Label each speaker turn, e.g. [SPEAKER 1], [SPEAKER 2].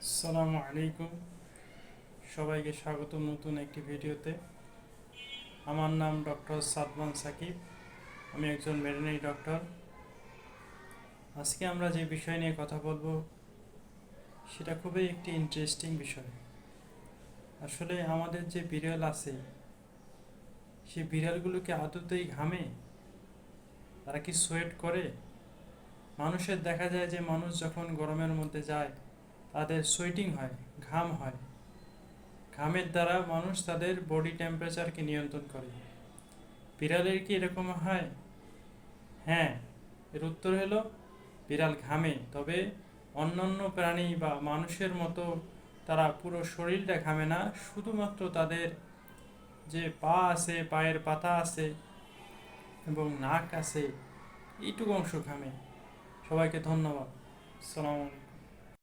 [SPEAKER 1] আসসালামু আলাইকুম, সবাইকে স্বাগত নতুন একটি ভিডিওতে। আমার নাম ডক্টর সাদমান সাকিব, আমি একজন ভেটেরিনারি ডক্টর। আজকে আমরা যে বিষয় নিয়ে কথা বলবো সেটা খুবই একটি ইন্টারেস্টিং বিষয়। আসলে আমাদের যে বিড়াল আছে সেই বিড়ালগুলোকে আদতেই ঘামে? তারা কি সোয়েট করে? মানুষের দেখা যায় যে মানুষ যখন গরমের মধ্যে যায় তাদের সোয়েটিং হয়, ঘাম হয়। ঘামের দ্বারা মানুষ তাদের বডি টেম্পারেচারকে নিয়ন্ত্রণ করে। বিড়ালের কি এরকম হয়? হ্যাঁ, এর উত্তর হলো বিড়াল ঘামে, তবে অন্যান্য প্রাণী বা মানুষের মতো তারা পুরো শরীরটা ঘামে না, শুধুমাত্র তাদের যে পা আছে, পায়ের পাতা আছে এবং নাক আছে, এইটুকু অংশ ঘামে। সবাইকে ধন্যবাদ। আসসালামু আলাইকুম।